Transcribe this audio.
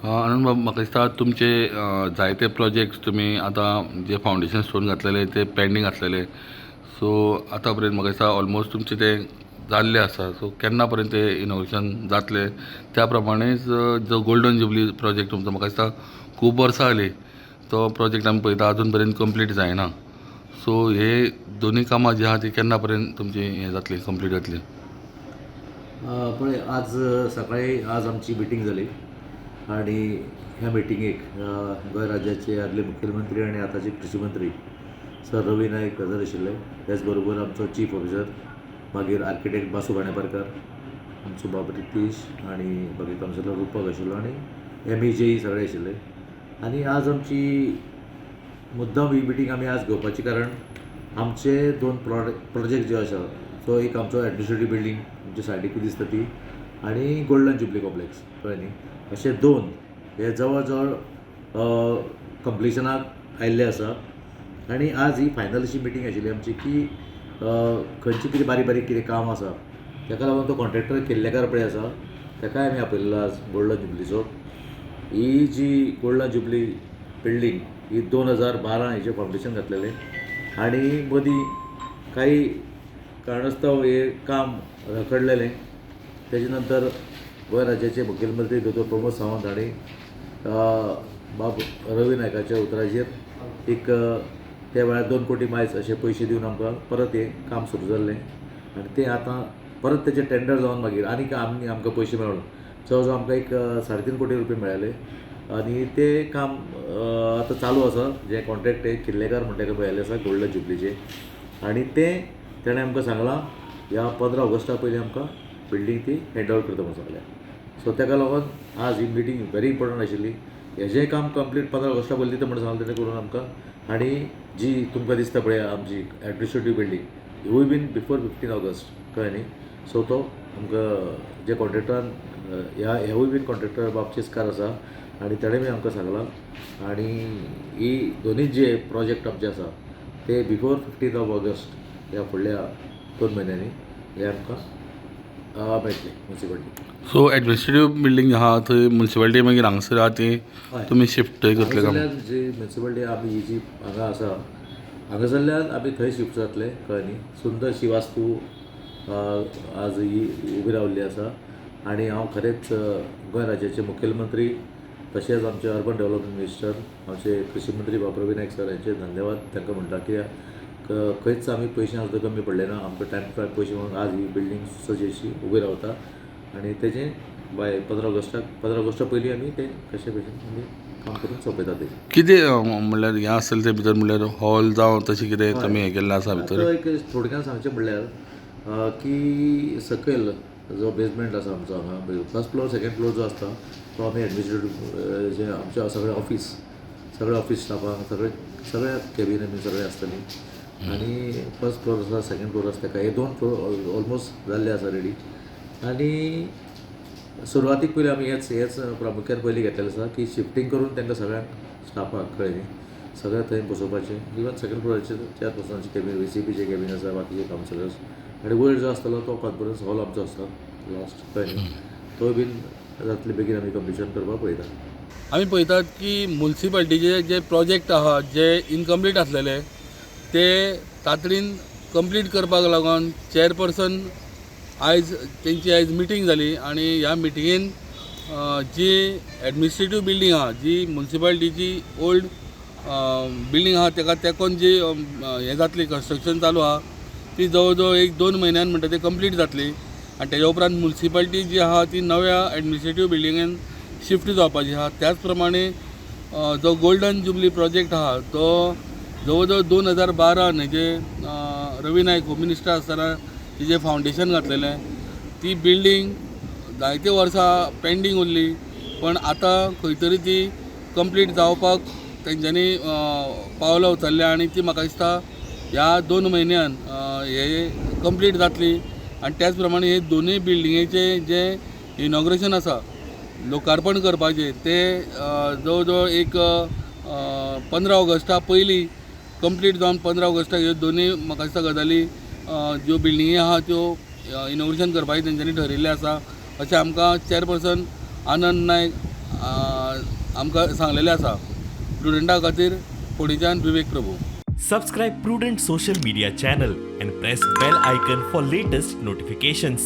आनंद बाब, म्हाका दिसता तुमचे जायते प्रोजेक्ट्स तुमी आतां जे फावंडेशन स्टोन घातलेले ते पेंडींग आसलेले. सो आतां पर्यंत म्हाका दिसता ऑलमोस्ट तुमचे ते जाल्ले आसा. सो केन्ना पर्यंत ते इनोग्रेशन जातले त्या प्रमाणेच जो गोल्डन जुबली प्रोजेक्ट तुमचो म्हाका दिसता खूब वर्सां जाली तो प्रोजेक्ट आमी पळयता अजून पर्यंत कंप्लीट जायना. सो हे दोनी कामां जी आहा ती केन्ना पर्यंत तुमची हे जातली कंप्लीट जातली? पळय आज सकाळी आज आमची मिटींग जाली आणि ह्या मिटिंगेक गोंय राज्याचे आदले मुख्यमंत्री आणि आताचे कृषी मंत्री सर रवी नाईक हजर आशिल्ले. त्याच बरोबर आमचो चीफ ऑफिसर, मागीर आर्किटेक्ट बासू गाणेपारकर, आमचो बाब रितीश आणि मागीर कावन्सिलर रुपक आशिल्लो आणि MEJ सगळे आशिल्ले. आणि आज आमची मुद्दम ही मिटींग आमी आज घेवपाची कारण आमचे दोन प्रोजेक्ट जे आसा, तो एक आमचो एडमिनिस्ट्रेटिव्ह बिल्डींग आमच्या सायडीकूच दिसता ती आणि गोल्डन जुबली कॉम्प्लेक्स, कळ्ळें न्ही. अशे दोन हे जवळ जवळ कंप्लिशनाक आयिल्ले आसा. आणि आज ही फायनल अशी मिटींग आशिल्ली आमची की खंयची कितें बारीक बारीक कितें काम आसा ताका लागून तो कॉन्ट्रॅक्टर केल्लेकार पळय आसा ताकाय आमी आपयल्लो आज गोल्डन जुबलीचो. ही जी गोल्डन जुबली बिल्डींग ही 2012 हेचें फावंडेशन घातलेलें आणि मदीं काही कारणास्तव हे काम रखडलेलें. तेजे नंतर गोंय राज्याचे मुख्यमंत्री दोतोर प्रमोद सावंत हांणी बाब रवी नायकाच्या उतराचेर एक त्या वेळार 2 कोटी मायज अशे पयशे दिवन आमकां परत हे काम सुरू जाल्लें आनी तें आतां परत तेचें टेंडर जावन मागीर आनीक आमकां पयशे मेळून जवळ जवळ आमकां एक 3.5 कोटी रुपया मेळ्ळे. आनी तें काम आतां चालू आसा. जे कॉन्ट्रॅक्ट हे किल्लेकार म्हणटा ताका मेळिल्ले आसा गोल्डन जुबलीचे. आनी तें तेणें आमकां सांगलां ह्या 15 ऑगस्टा पयलीं आमकां बिल्डींग ती हँड ओवर करता म्हणून सांगलें. सो ताका लागून आज ही मिटींग व्हेरी इम्पॉर्टंट आशिल्ली. हेजेंय काम कंप्लीट 15 ऑगस्टा पयलीं दिता म्हणून सांगलें. तेणें करून आमकां आनी जी तुमकां दिसता पळय आमची एडमिनिस्ट्रेटिव्ह बिल्डींग ह्यूय बीन बिफोर 15 ऑगस्ट, कळ्ळें न्ही. सो तो आमकां जे कॉन्ट्रॅक्टरान हेवूय बीन कॉन्ट्रॅक्टर बाब चेस्कार आसा आनी तेणें बी आमकां सांगलां. आनी ही दोनूय जे प्रोजेक्ट आमचे आसा ते बिफोर 15 ऑगस्ट ह्या फुडल्या 2 म्हयन्यांनी हे आमकां मेळटले म्युन्सिपाल्टी. सो एडमिनिस्ट्रेटिव्ह बिल्डींग आहा थंय म्युन्सिपाल्टी मागीर हांगासर आहा ती तुमी शिफ्ट थंय करतले काम? जी म्युन्सिपाल्टी आमी ही जी हांगा आसा हांगासरल्यान आमी थंय शिफ्ट जातले, कळ्ळें न्ही. सुंदरशी वास्तू आज ही उबी रावल्ली आसा. आनी हांव खरेंच गोंय राज्याचे मुख्यमंत्री तशेंच आमचे अर्बन डेव्हलपमेंट मिनिस्टर आमचे कृषी मंत्री बाब रवी नायक सर हांचे धन्यवाद तांकां म्हणटा. कित्याक खंयच आमी पयशे आज कमी पडले ना. आमकां टायम टू टायम पयशे म्हणून आज ही बिल्डींग सजेशी उबी रावता. आनी तेजें बाय 15 ऑगस्टा पयलीं आमी तें कशे भशेन आमी काम करून सोंपयता. तें कितें म्हणल्यार हें आसलें ते भितर म्हणल्यार हॉल जावं तशें कितें कमी हें केल्लें आसा भितर? एक थोडक्यान सांगचें म्हणल्यार की सकयल जो बेजमेंट आसा आमचो हांगा फर्स्ट फ्लोर सेकंड फ्लोर जो आसता तो आमी एडमिनिस्ट्रेटिव्ह जे आमचे सगळे ऑफीस स्टाफांक सगळ्या कॅबिन बी सगळें आसतली. आनी फर्स्ट फ्लोर आसा सेकंड फ्लोर आसा ताका हे 2 फ्लोर ऑलमोस्ट जाल्ले आसा रेडी. आनी सुरवातीक पयलीं आमी हेच प्रामुख्यान पयलीं घेतलेलें आसा की शिफ्टींग करून तांकां सगळ्यांक स्टाफाक, कळ्ळें न्ही, सगळ्या थंय बसोवपाचें. इवन सेकंड फ्लोराचेर 4 पर्सनांची कॅबिन VCPचे कॅबिन आसा, बाकीचे कावन्सिलर्स. आनी वयर जो आसतलो तो कॉन्फरन्स हॉल आमचो आसता लास्ट, कळ्ळें न्ही. तो बीन जातले बेगीन आमी कंप्लिशन करपाक पळयता. आमी पळयतात की म्युन्सिपाल्टीचे जे प्रोजेक्ट आहा जे इनकम्प्लीट आसलेले ते तातडीन कंप्लीट करपाक लागून चेअरपर्सन तेंची आयज मिटींग जाली. आनी ह्या मिटिंगेन जी एडमिनिस्ट्रेटिव्ह बिल्डींग आहा, जी म्युन्सिपाल्टीची ओल्ड बिल्डींग आहा ताका तेकोन जी हें जातली कंस्ट्रक्शन चालू आहा ती जवळ जवळ 1-2 म्हयन्यान म्हणटा ती कंप्लीट जातली. आनी तेज्या उपरांत म्युन्सिपाल्टी जी आहा ती नव्या एडमिनिस्ट्रेटिव्ह बिल्डिंगेन शिफ्ट जावपाची आहा. त्याच प्रमाणे जो गोल्डन जुबली प्रोजेक्ट आहा तो जवळ जवळ 2012 हेजे रवी नायक होम मिनिस्टर आसतना तिजें फावंडेशन घातलेलें. ती बिल्डींग जायते वर्सां पेंडींग उरली पण आतां खंय तरी ती कंप्लीट जावपाक तेंच्यांनी पावलां उचलले आनी ती म्हाका दिसता ह्या 2 म्हयन्यान हे कंप्लीट जातली. आनी त्याच प्रमाणे हे दोनूय बिल्डिंगेचे जे इनॉग्रेशन आसा, लोकार्पण करपाचें, ते जवळ जवळ एक 15 ऑगस्टा पयलीं कंप्लीट जावन 15 ऑगस्टाक ह्यो दोनूय म्हाका दिसता गजाली ज्यो बिल्डिंगी आहा त्यो इनॉग्रेशन करपाचें तेंच्यांनी ठरयिल्लें आसा अशें आमकां चेअरपर्सन आनंद नायक आमकां सांगलेलें आसा. स्टुडंटां खातीर फोंडेच्यान विवेक प्रभू. Subscribe Prudent social media channel and press bell icon for latest notifications.